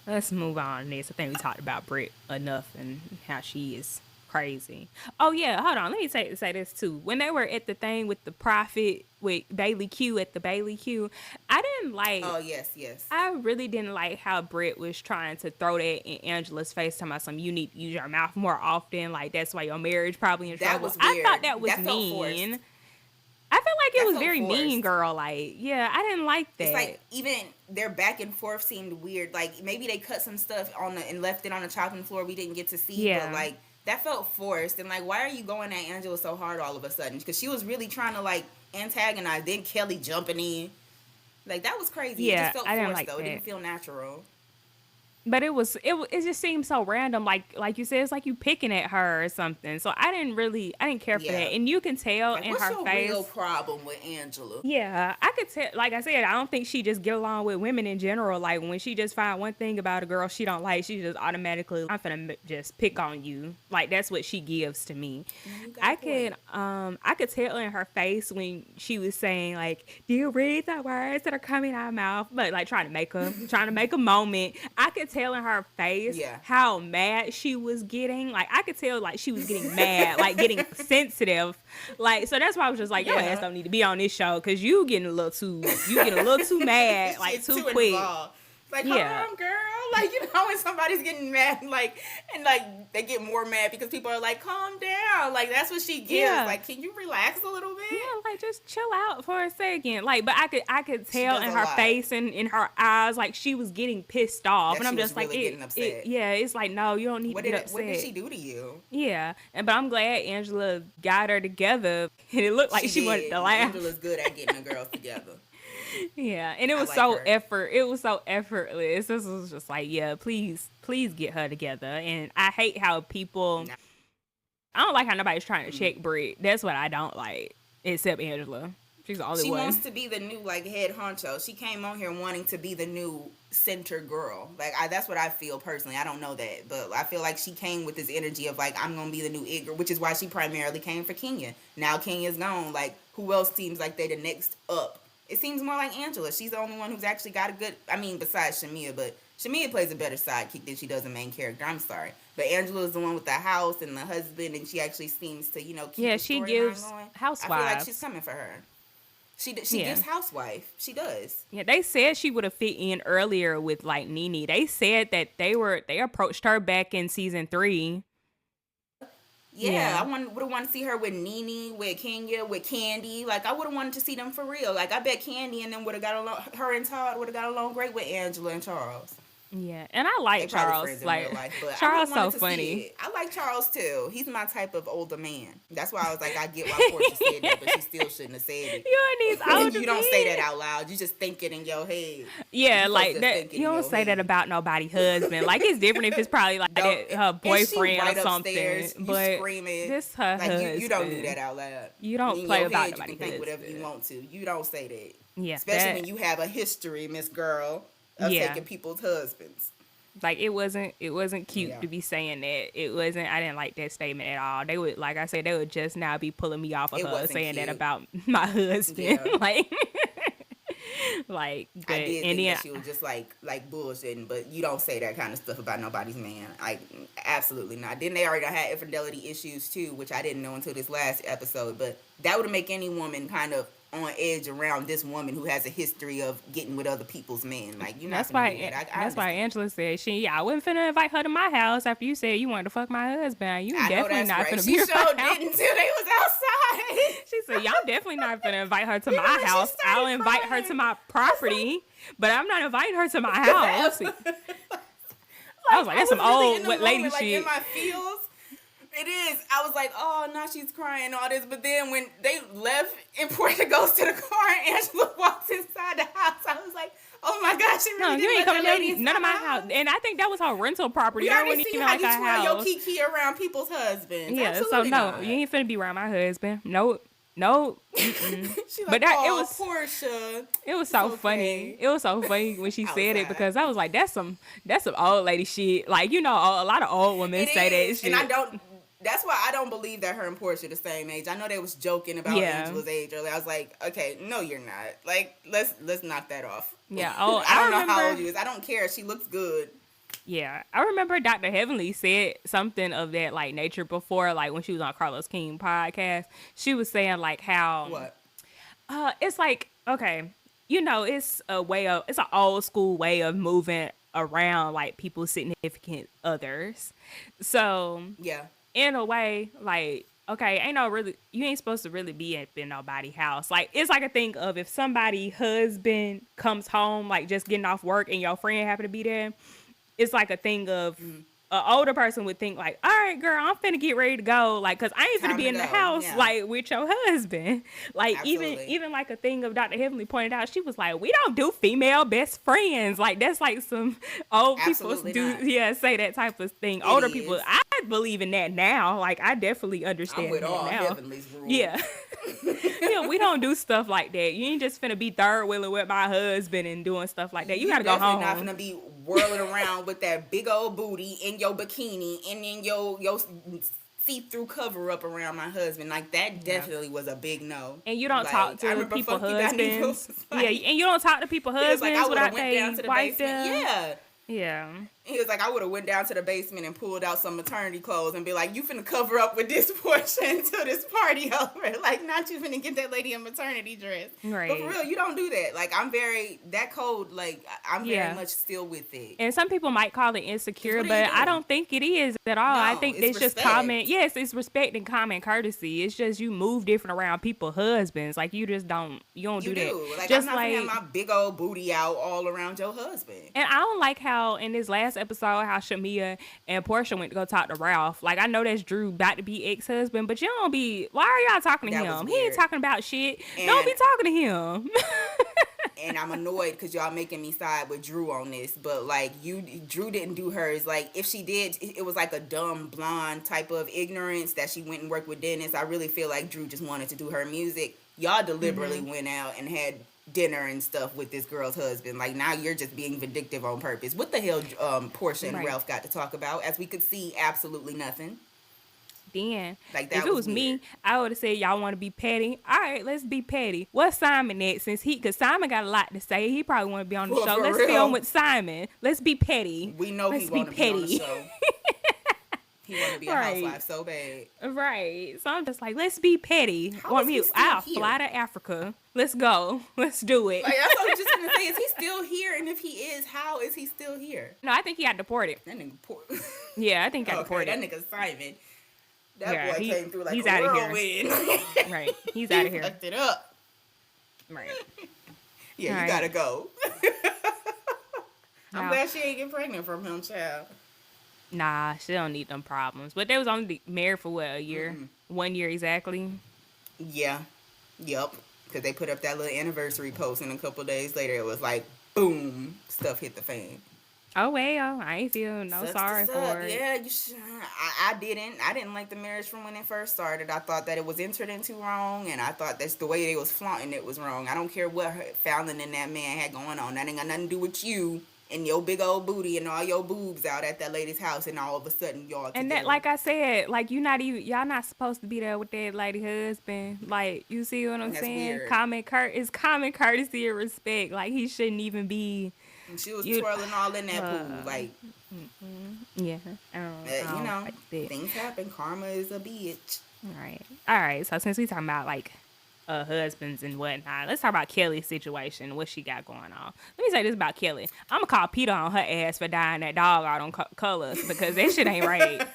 Let's move on to this. I think we talked about Brit enough and how she is crazy. Oh yeah, hold on. Let me say this too. When they were at the thing with the prophet with Bailey Q at the Bailey Q, I didn't like Oh yes, yes. I really didn't like how Britt was trying to throw that in Angela's face, talking about some you need to use your mouth more often. Like that's why your marriage probably in That trouble. was I weird. thought that was That felt forced. mean. I felt like it That was felt very mean, forced. girl. Like, yeah, I didn't like It's that. like even their back and forth seemed weird. Like maybe they cut some stuff on the and left it on the chopping floor we didn't get to see, but Yeah. like that felt forced. And like, why are you going at Angela so hard all of a sudden? Because she was really trying to like antagonize. Then Kelly jumping in, like that was crazy. It just Yeah, felt I didn't forced like though. It that. didn't feel natural. But it just seemed so random. Like you said, it's like you picking at her or something. So I didn't care for Yeah. that. And you can tell Like, in what's her your face. real problem with Angela? Yeah, I could tell. Like I said, I don't think she just get along with women in general. Like when she just find one thing about a girl she don't like, she just automatically I'm finna just pick on you. Like that's what she gives to me. You got a point. I could tell in her face when she was saying like, "Do you read the words that are coming out of my mouth?" But like trying to make a moment. I could tell in her face Yeah. how mad she was getting. Like I could tell like she was getting mad, like getting sensitive. Like so that's why I was just like, your ass Yeah. don't need to be on this show because you getting a little too mad, like It's too too quick. involved. Like, Yeah. hold on, girl. Like, you know, when somebody's getting mad, and they get more mad because people are like, calm down. Like, that's what she gives. Yeah. Like, can you relax a little bit? Yeah, like just chill out for a second. Like, but I could She tell does in a her lot. face and in her eyes, like she was getting pissed off, That and I'm she was just like, really getting upset. yeah, it's like no, you don't need to get What did upset. she do to you? Yeah, but I'm glad Angela got her together, and it looked like she wanted did. to laugh. Angela's good at getting the girls together. Yeah, and it I was like so her. it was so effortless. This was just like, yeah, please get her together. And I hate how people Nah. I don't like how nobody's trying to check Brit. That's what I don't like. Except Angela. She's the only She one. wants to be the new head honcho. She came on here wanting to be the new center girl. That's what I feel personally. I don't know that, but I feel like she came with this energy of like I'm gonna be the new it girl, which is why she primarily came for Kenya. Now Kenya's gone. Like who else seems like they the next up? It seems more like Angela. She's the only one who's actually got a good. I mean, besides Shamia, but Shamia plays a better sidekick than she does a main character. I'm sorry, but Angela is the one with the house and the husband, and she actually seems to keep Yeah, the she storyline gives going. I feel like Housewives. she's coming for her. She Yeah. gives housewife. She does. Yeah, they said she would have fit in earlier with like Nene. They said that they approached her back in season 3. Yeah, Yeah. I would have wanted to see her with Nene, with Kenya, with Candy. Like I would have wanted to see them for real. Like I bet Candy and them would have got along. Her and Todd would have got along great with Angela and Charles. Yeah, and I They like probably Charles. friends in Like real life, but Charles I so wanted to see funny. it. I like Charles too. He's my type of older man. That's why I was like, I get why Portia said that, but she still shouldn't have said it. You and these older You don't say men. that out loud. You just think it in your head. Yeah, You like supposed to that. think it You in don't your say that head. about nobody's husband. Like it's different if it's probably like Don't- that, her and she boyfriend right or something. upstairs, you But screaming. this her Like husband. you don't do that out loud. You don't in play your about head, you nobody's can think whatever you husband. want to. You don't say that. Yeah, Especially that- when you have a history, Miss Girl, of Yeah. taking people's husbands. Like it wasn't cute Yeah. to be saying that. It wasn't. I didn't like that statement at all. They would, like I said, they would just now be pulling me off of It her wasn't saying that cute. about my husband. Yeah. Like Like, but I did and think then that she was just like bullshitting, but you don't say that kind of stuff about nobody's man. Like, absolutely not. Then they already had infidelity issues too, which I didn't know until this last episode. But that would make any woman kind of on edge around this woman who has a history of getting with other people's men. Like, you're not gonna do that. That's why Angela said I wasn't finna invite her to my house after you said you wanted to fuck my husband. You I know definitely that's not right. finna She be sure around. didn't until they was outside. She said, y'all definitely not finna invite her to my house. I'll invite her to my property, but I'm not inviting her to my house. I was like, that's some old lady like, shit. In my feels. It is. I was like, oh, now she's crying and all this. But then when they left and Portia goes to the car and Angela walks inside the house, I was like, oh my gosh, she really you ain't coming to none of my house. And I think that was her rental property. I wasn't see even how like you a twirl house. your kiki around people's husbands. Yeah, Absolutely so no, not. you ain't finna be around my husband. Nope. She But like, that, oh, Portia. it was so funny. It was so funny when she said it because I was like, that's some old lady shit. Like, a lot of old women say that shit. And that's why I don't believe that her and Portia are the same age. I know they was joking about Angela's age earlier. I was like, okay, no, you're not. Like, let's knock that off. Yeah. Oh, I don't know how old you is. I don't care. She looks good. Yeah, I remember Dr. Heavenly said something of that like nature before, like when she was on Carlos King podcast. She was saying like how what? It's like, okay, it's it's an old school way of moving around like people's significant others. So yeah, in a way, like, okay, you ain't supposed to really be up in nobody's house. Like, it's like a thing of if somebody husband comes home like just getting off work and your friend happen to be there. It's like a thing of an older person would think like, all right, girl, I'm finna get ready to go. Like, cause I ain't finna be in the house like with your husband. Like, even like a thing of Dr. Heavenly pointed out, she was like, we don't do female best friends. Like, that's like some old people say that type of thing. Older people, I believe in that now. Like, I definitely understand I'm with that all now. Heavenly's rules. Yeah. Yeah, we don't do stuff like that. You ain't just finna be third wheeling with my husband and doing stuff like that. You gotta go home. Not finna be whirling around with that big old booty in your bikini and then your see-through cover up around my husband. Like, that definitely was a big no. And you don't talk to people husbands. And you don't talk to people husbands without their wife there. Yeah. He was like, I would have went down to the basement and pulled out some maternity clothes and be like, you finna cover up with this portion until this party over. Like, not you finna get that lady a maternity dress. Right. But for real, you don't do that. Like, I'm very much still with it. And some people might call it insecure, but I don't think it is at all. No, I think it's just common. Yes, it's respect and common courtesy. It's just you move different around people's husbands. Like, you don't do that. Like, just I'm not gonna have my big old booty out all around your husband. And I don't like how in this last episode how Shamia and Portia went to go talk to Ralph. Like, I know that's Drew about to be ex-husband, but you don't be, why are y'all talking to him? He ain't talking about shit. Don't be talking to him. And I'm annoyed because y'all making me side with Drew on this, but like Drew didn't do hers. Like, if she did, it was like a dumb blonde type of ignorance that she went and worked with Dennis. I really feel like Drew just wanted to do her music. Y'all deliberately went out and had dinner and stuff with this girl's husband. Like, now you're just being vindictive on purpose. What the hell Portia and Ralph got to talk about? As we could see, absolutely nothing. Then, like, if it was me, I would have said, y'all want to be petty? All right, let's be petty. What's Simon at? Because Simon got a lot to say. He probably want to be on the show. Let's film with Simon. Let's be petty. We know he want to be on the show. He want to be a housewife so bad. Right. So I'm just like, let's be petty. I'll fly to Africa. Let's go. Let's do it. Like, that's what I was just going to say. Is he still here? And if he is, how is he still here? No, I think he got deported. That nigga Yeah, I think he got deported. That nigga Simon. That boy came through like he's a out whirlwind. Of here. Right. He's out of here. Fucked it up. Right. Yeah, you gotta go. I'm glad she ain't get pregnant from him, child. Nah, she don't need them problems. But they was only married for what, a year? 1 year exactly? Yeah. Yep. Because they put up that little anniversary post, and a couple days later it was like, boom, stuff hit the fan. Oh, well, I ain't feel sorry for it. Yeah, you should. I didn't like the marriage from when it first started. I thought that it was entered into wrong, and I thought that's the way they was flaunting it was wrong. I don't care what Fallon and that man had going on. That ain't got nothing to do with you and your big old booty and all your boobs out at that lady's house, and all of a sudden y'all together. And that, like I said, like y'all not supposed to be there with that lady husband. Like, you see what I'm saying? Weird. It's common courtesy and respect. Like, he shouldn't even be. And she was twirling all in that pool, like. Yeah, you know, like things happen. Karma is a bitch. All right. So since we talking about like husbands and whatnot, let's talk about Kelly's situation. What she got going on. Let me say this about Kelly. I'm gonna call PETA on her ass for dyeing that dog out on colors because that shit ain't right.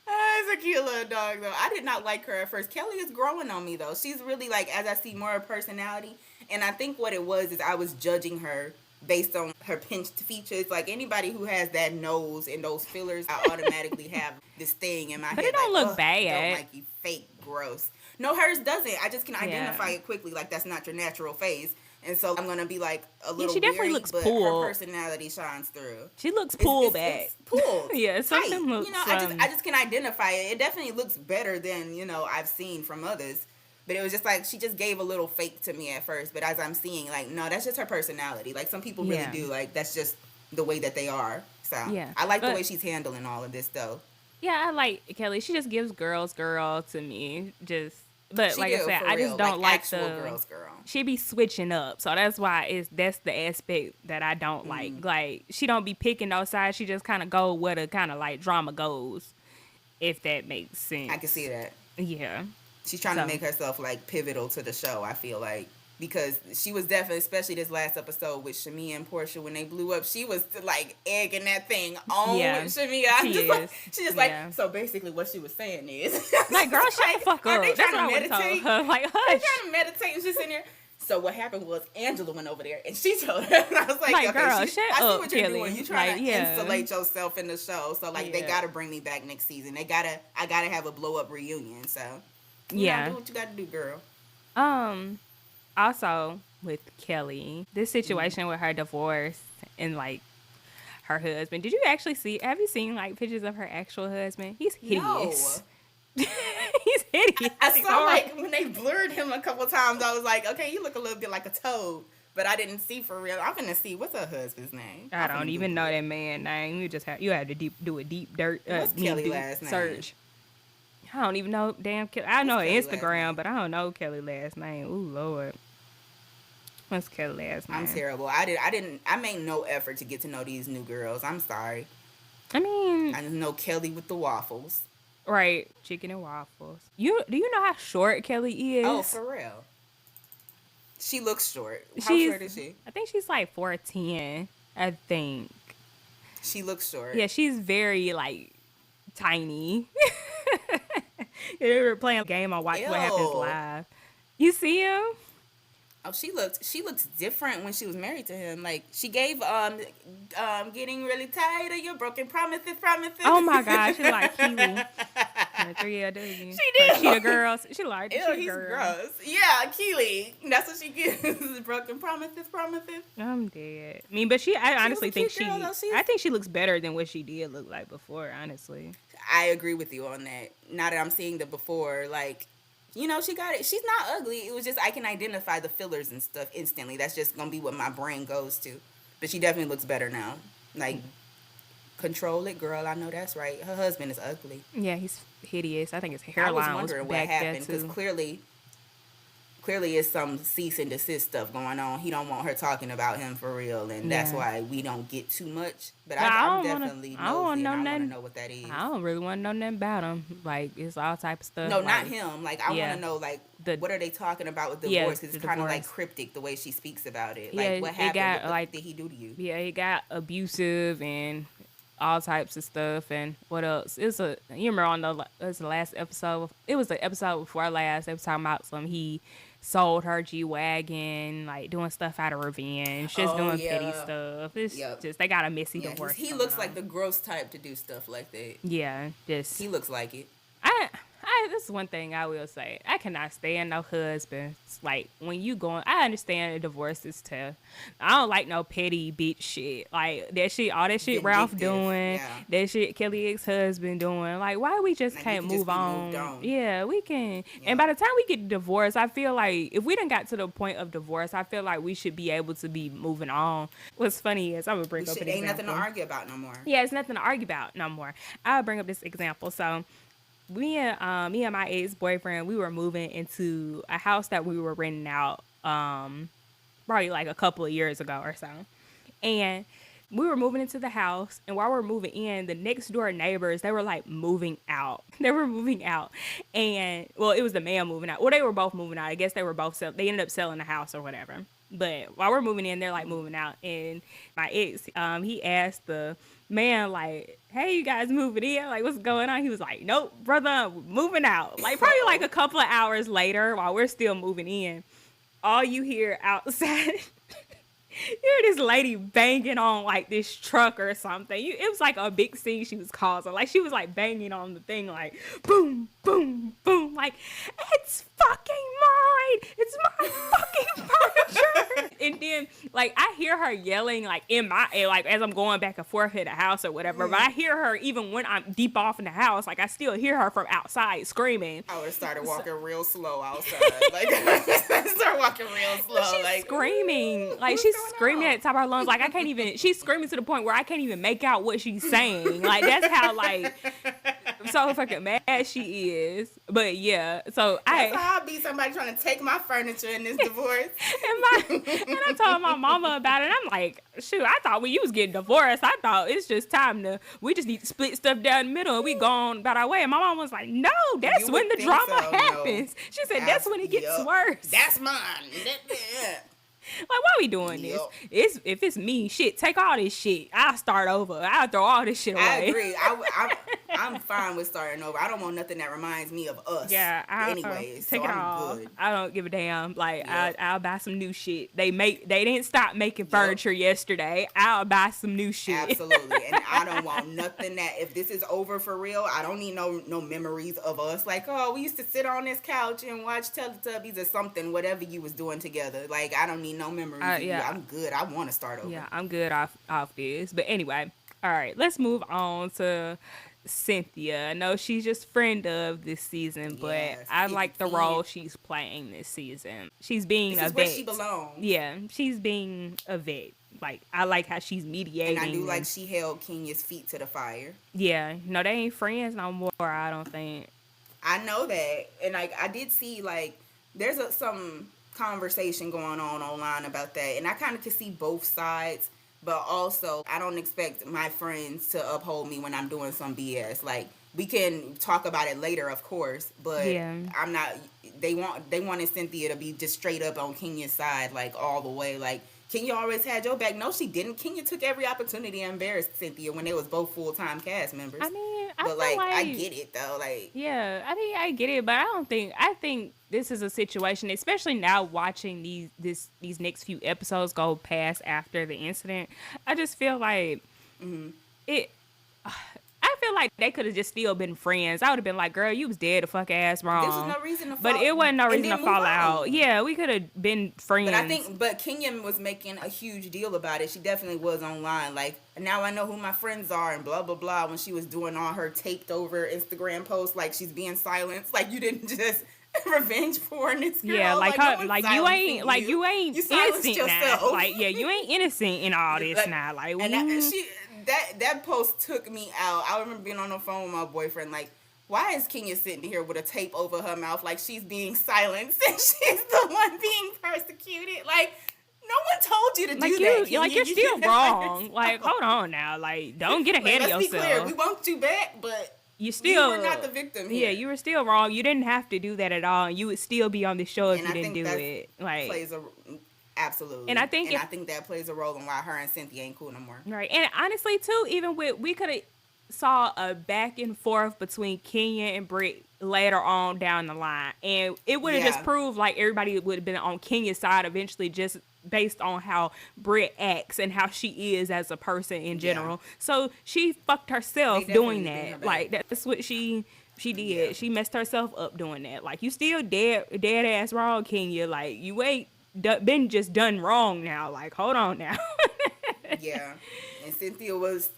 It's a cute little dog though. I did not like her at first. Kelly is growing on me though. She's really like, as I see more of personality, and I think what it was is I was judging her based on her pinched features. Like, anybody who has that nose and those fillers, I automatically have this thing in my head. But it don't like, look bad. Don't like you, fake, gross. No, hers doesn't. I just can identify it quickly. Like, that's not your natural face. And so I'm going to be like a little she definitely weary, looks but pulled. her personality shines through. She looks pulled back. It's pulled. Yeah, something looks... You know, I just can identify it. It definitely looks better than, you know, I've seen from others. But it was just like, she just gave a little fake to me at first. But as I'm seeing, like, no, that's just her personality. Like, some people really do. Like, that's just the way that they are. So, I like the way she's handling all of this, though. Yeah, I like Kelly. She just gives girl to me. But she like I said, I just don't like the girls girl. She be switching up. So that's why that's the aspect that I don't like. Like, she don't be picking no sides. She just kind of go where the kind of, like, drama goes, if that makes sense. I can see that. Yeah. She's trying to make herself, like, pivotal to the show, I feel like. Because she was definitely, especially this last episode with Shamia and Portia, when they blew up, she was, like, egging that thing on with Shamia. She's just like, so basically what she was saying is... Like, girl, shut the fuck up. They That's trying what to meditate? Her. Like, hush. They trying to meditate and she's in there. So what happened was Angela went over there and she told her, and I was like, okay, girl, shut I see up, what you're Kelly. doing. You're trying to insulate yourself in the show. So, like, they got to bring me back next season. I got to have a blow-up reunion, so... You know, do what you got to do, girl. Also, with Kelly, this situation with her divorce and, like, her husband. Have you seen, like, pictures of her actual husband? He's hideous. No. He's hideous. I saw, like, when they blurred him a couple times, I was like, okay, you look a little bit like a toad. But I didn't see for real. I'm gonna see, what's her husband's name? I don't even know that man's name. You have to do a deep dirt what's Kelly's last name? Search. I don't even know damn Kelly. I know her Instagram, but I don't know Kelly last name. Ooh, Lord. What's Kelly last name? I'm terrible. I made no effort to get to know these new girls. I'm sorry. I mean, I know Kelly with the waffles. Right. Chicken and waffles. Do you know how short Kelly is? Oh, for real. She looks short. How short is she? I think she's like 4'10", I think. She looks short. Yeah, she's very, like, tiny. You were playing a game on Watch What Happens Live. You see him? Oh, she looked different when she was married to him. Like, she gave getting really tired of your broken promises. Oh my gosh, she like Keely. 3LW. She did. She a girl. She like he's gross. Yeah, Keely. That's what she gives. Broken promises. I'm dead. I mean, but I honestly think I think she looks better than what she did look like before, honestly. I agree with you on that. Now that I'm seeing the before, like, you know, she got it. She's not ugly. It was just I can identify the fillers and stuff instantly. That's just going to be what my brain goes to. But she definitely looks better now. Like, control it, girl. I know that's right. Her husband is ugly. Yeah, he's hideous. I think his hairline was wondering what happened because clearly it's some cease and desist stuff going on. He don't want her talking about him for real, and that's why we don't get too much. But I'm definitely nosy, and I want to know what that is. I don't really want to know nothing about him. Like, it's all type of stuff. No, not him. Like, I want to know, like, what are they talking about with divorce? Because it's kind of, like, cryptic the way she speaks about it. Like, what happened? What did he do to you? Yeah, he got abusive and all types of stuff. And what else? You remember it was the last episode. It was the episode before last. They was talking about he sold her G-Wagon, like, doing stuff out of revenge, just doing petty stuff. It's just, they got a messy divorce. He looks like the gross type to do stuff like that. Yeah, just... He looks like it. I this is one thing I will say. I cannot stand no husbands. Like, when you going, I understand a divorce is tough. I don't like no petty bitch shit. Like, that shit, all that shit Ralph doing, that shit Kelly ex-husband doing. Like, why we just like, can't move on? Yeah, we can. Yeah. And by the time we get divorced, I feel like if we done got to the point of divorce, I feel like we should be able to be moving on. What's funny is, I'm going to bring up an example. Ain't nothing to argue about no more. Yeah, it's nothing to argue about no more. I'll bring up this example. So, me and my ex-boyfriend, we were moving into a house that we were renting out probably like a couple of years ago or so. And we were moving into the house, and while we were moving in, the next door neighbors, they were like moving out. They were moving out. And, well, it was the man moving out. Well, they were both moving out. I guess they ended up selling the house or whatever. But while we're moving in, they're like moving out. And my ex, he asked the man, like, hey, you guys moving in? Like, what's going on? He was like, nope, brother, I'm moving out. Like, probably like a couple of hours later, while we're still moving in, all you hear outside, you hear this lady banging on like this truck or something. It was like a big scene she was causing. Like, she was like banging on the thing, like boom, boom, boom. Like, it's fucking mine. It's my fucking furniture. And then, like, I hear her yelling, like, in my ear, like, as I'm going back and forth in the house or whatever. But I hear her even when I'm deep off in the house. Like, I still hear her from outside screaming. I would have started walking real slow outside. Like, start walking real slow. She's like, screaming. Like, she's screaming at the top of her lungs. Like, I can't even, she's screaming to the point where I can't even make out what she's saying. Like, that's how, like, so fucking mad she is. But yeah, so that's how I'll be somebody trying to take my furniture in this divorce. and I told my mama about it. I'm like, shoot, I thought when you was getting divorced, I thought it's just time we just need to split stuff down the middle and we gone about our way. And my mom was like, no, that's when the drama happens. No. She said, that's when it gets worse. That's mine. Like, why we doing this? If it's me, shit, take all this shit. I'll start over. I'll throw all this shit away. I agree. I'm fine with starting over. I don't want nothing that reminds me of us. Yeah. Anyways, take it all. Good. I don't give a damn. Like, I'll buy some new shit. They didn't stop making furniture yesterday. I'll buy some new shit. Absolutely. And I don't want nothing that, if this is over for real, I don't need no memories of us. Like, oh, we used to sit on this couch and watch Teletubbies or something, whatever you was doing together. Like, I don't need no memories of you. I'm good. I want to start over. Yeah, I'm good off this. But anyway, all right, let's move on to Cynthia. I know she's just friend of this season, but I like the role she's playing this season. She's being a vet. Where she belongs. Yeah, she's being a vet. Like, I like how she's mediating. And I do like she held Kenya's feet to the fire. Yeah, no, they ain't friends no more, I don't think. I know that. And, like, I did see, like, there's some conversation going on online about that, and I kind of can see both sides, but also I don't expect my friends to uphold me when I'm doing some BS. Like, we can talk about it later, of course, but I'm not. They wanted Cynthia to be just straight up on Kenya's side, like, all the way. Like, Kenya always had your back. No, she didn't. Kenya took every opportunity to embarrass Cynthia when they was both full-time cast members. I mean, but like I get it though. Like, yeah, I mean, I get it, but I think this is a situation, especially now watching these next few episodes go past after the incident. I just feel like it. I feel like they could have just still been friends. I would have been like, girl, you was dead the fuck ass wrong. There was no reason to fall. But it wasn't no reason to fall out. Yeah, we could have been friends. But Kenya was making a huge deal about it. She definitely was online. Like, now I know who my friends are and blah, blah, blah. When she was doing all her taped over Instagram posts, like, she's being silenced. Like, you didn't just revenge porn this girl. Yeah, you ain't innocent yourself. Now. Like, yeah, you ain't innocent in all this like, now. Like, that post took me out. I remember being on the phone with my boyfriend, like, why is Kenya sitting here with a tape over her mouth like she's being silenced and she's the one being persecuted? Like, no one told you to do that. Kenya. Like, you're still wrong. Like, hold on now. Like, don't get ahead of yourself. Let's be clear. We want you back, but you were not the victim here. Yeah, you were still wrong. You didn't have to do that at all. You would still be on the show if you didn't do it. Like, absolutely. And I think that plays a role in why her and Cynthia ain't cool no more. Right. And honestly, too, even we could have saw a back and forth between Kenya and Britt later on down the line. And it would have just proved like everybody would have been on Kenya's side eventually, just based on how Britt acts and how she is as a person in general. So she fucked herself doing that. Like, that's what she She did. Yeah. She messed herself up doing that. Like, you still dead ass wrong, Kenya. Like, you ain't been just done wrong now. Like, hold on now. Yeah. And Cynthia was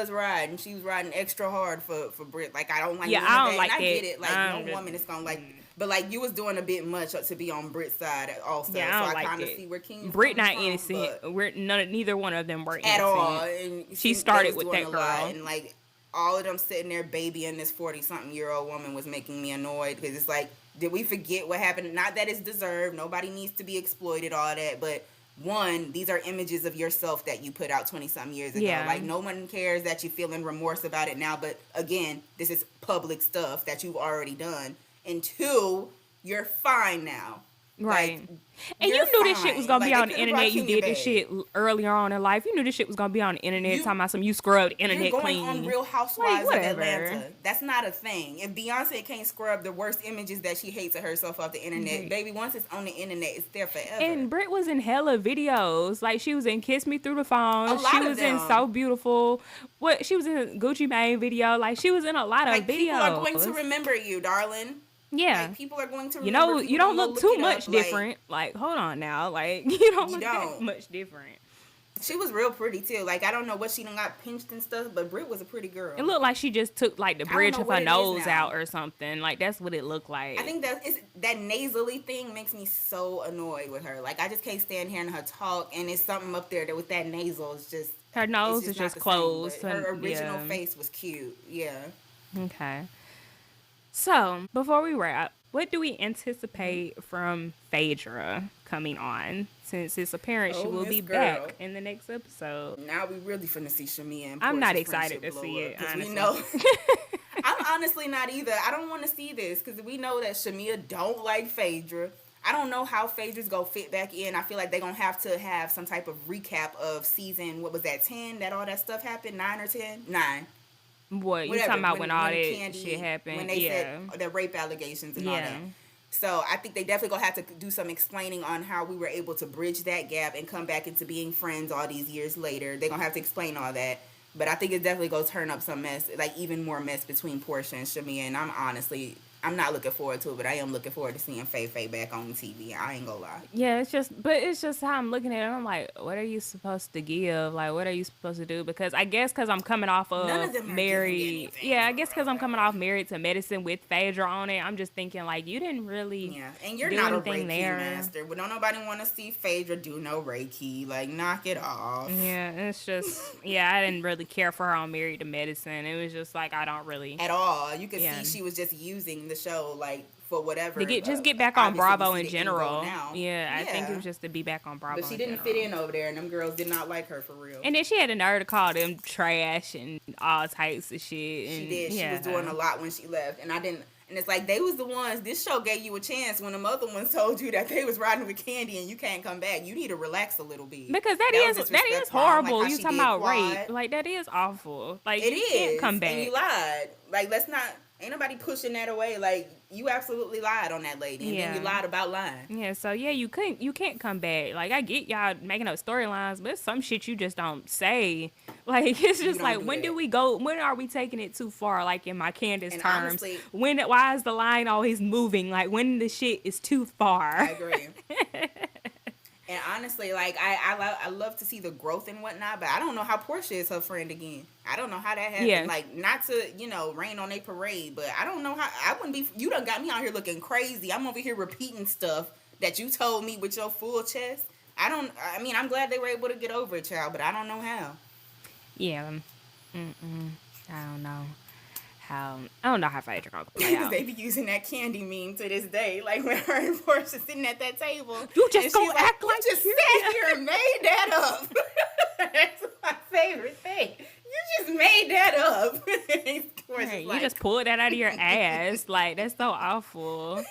riding. She was riding extra hard for Brit. Like, I don't like Yeah, none of I don't that. like and I that. get it. Like, no woman is gonna like, but like, you was doing a bit much to be on Brit's side also. Yeah, I so don't I like kind of that. see where King's Brit coming not from, innocent. but Neither one of them were innocent. at all. And She they started was with doing that a girl. lot, and like all of them sitting there babying this 40-something-year-old woman was making me annoyed, because it's like, did we forget what happened? Not that it's deserved. Nobody needs to be exploited, all that, but one, these are images of yourself that you put out 20-something years ago. Yeah. Like, no one cares that you're feeling remorse about it now, but again, this is public stuff that you've already done. And two, you're fine now. Right. Like, and you knew this shit was gonna be on the internet. You did this back. shit earlier on in life. You knew this shit was gonna be on the internet. Talking about you scrubbed internet You're going clean. on Real Housewives of whatever. Atlanta. That's not a thing. If Beyonce can't scrub the worst images that she hates of herself off the internet, Right. baby, once it's on the internet, it's there forever. And Britt was in hella videos. Like, she was in Kiss Me Through the Phone. A lot She of was in them. So Beautiful. She was in Gucci Mane video. Like, she was in a lot of like, videos. people are going to remember you, darling. Yeah. Like, people are going to You remember. know, you don't look too much different. Like, hold on now. Like, you don't look that much different. She was real pretty too. Like, I don't know what she done got pinched and stuff, but Britt was a pretty girl. It looked like she just took like the bridge know of what her it is nose now. out or something. Like, that's what it looked like. I think that nasally thing makes me so annoyed with her. Like, I just can't stand hearing her talk, and it's something up there that with that nasal is just her nose is not just the same, closed. but her original yeah. face was cute. Yeah. Okay. So, before we wrap, what do we anticipate from Phaedra coming on? Since it's apparent she will be back in the next episode. Now we really finna see Shamia and I'm not Portia's excited to blow see up, it, 'cause honestly. we know. I'm honestly not either. I don't want to see this because we know that Shamia don't like Phaedra. I don't know how Phaedra's gonna fit back in. I feel like they're gonna have to have some type of recap of season, what was that, 10? That all that stuff happened? 9 or 10? 9. What, you talking about when all that shit happened? When they said the rape allegations and all that. So I think they definitely gonna have to do some explaining on how we were able to bridge that gap and come back into being friends all these years later. They're gonna have to explain all that. But I think it's definitely gonna turn up some mess, like even more mess between Portia and Shamia. And I'm not looking forward to it, but I am looking forward to seeing Faye back on TV. I ain't gonna lie. Yeah, it's just how I'm looking at it. I'm like, what are you supposed to give? Like, what are you supposed to do? Because I guess because I'm coming off of married. Yeah, I guess because I'm coming off Married to Medicine with Phaedra on it. I'm just thinking like, you didn't really. Yeah, and you're do not a anything Reiki there. master. But don't nobody want to see Phaedra do no Reiki. Like, knock it off. Yeah, it's just I didn't really care for her on Married to Medicine. It was just like I don't really at all. You could see she was just using the show like for whatever to get back on Bravo in general. Now. Yeah, I think it was just to be back on Bravo. But she didn't fit in over there, and them girls did not like her for real. And then she had the nerve to call them trash and all types of shit. And, she did. She was doing a lot when she left, and I didn't. And it's like they was the ones. This show gave you a chance when the other ones told you that they was riding with Candy and you can't come back. You need to relax a little bit because that is horrible. Like you talking about rape? Like that is awful. Like you can't come back. And you lied. Like let's not. Ain't nobody pushing that away. Like you absolutely lied on that lady, and then you lied about lying. Yeah. So you can't come back. Like I get y'all making up storylines, but it's some shit you just don't say. Like it's just like when do we go? When are we taking it too far? Like in my Candace terms, honestly, why is the line always moving? Like when the shit is too far. I agree. And honestly, like I love to see the growth and whatnot, but I don't know how Portia is her friend again. I don't know how that happened. Yeah. Like not to rain on a parade, but I don't know how. I wouldn't be. You done got me out here looking crazy. I'm over here repeating stuff that you told me with your full chest. I mean, I'm glad they were able to get over it, child, but I don't know how. Yeah. I don't know how Phaedra gonna play out. They be using that Candy meme to this day. Like when her and Portia sitting at that table. You just gonna act like you just sat here and made that up. That's my favorite thing. You just made that up. Right, you just pulled that out of your ass. Like that's so awful. It's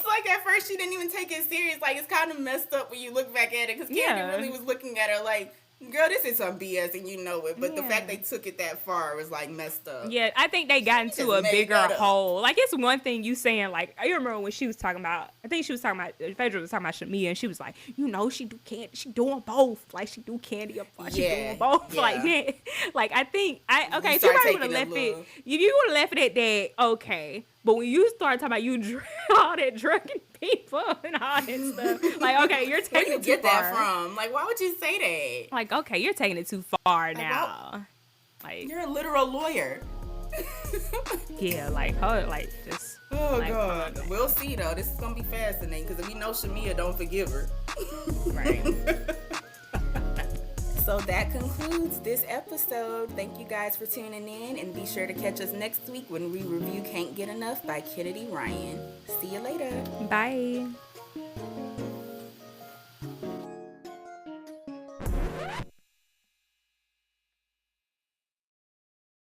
like at first she didn't even take it serious. Like it's kind of messed up when you look back at it because Candy really was looking at her like, Girl, this is some BS and you know it. But the Yeah. fact they took it that far was like messed up. Yeah, I think they got into a made bigger that up. hole. Like, it's one thing you saying, like, I remember when she was talking about, I think she was talking about, Phaedra was talking about Shamia, and she was like, you know, she do candy, she doing both. Like, she do candy up front, she doing both. Yeah. Like, yeah. Like, I think, okay, You if you start probably would have taking left a it, little- if you would have left it at that, okay. But when you start talking about you all that drugging people and all that stuff, like, okay, you're Where taking you it too get far. that from? Like, why would you say that? Like, okay, you're taking it too far now. Like, You're a literal lawyer. yeah, like, her, like, just. Oh, like, God. come on, We'll see, though. This is going to be fascinating because we know Shamia don't forgive her. right. So that concludes this episode. Thank you guys for tuning in, and be sure to catch us next week when we review Can't Get Enough by Kennedy Ryan. See you later. Bye.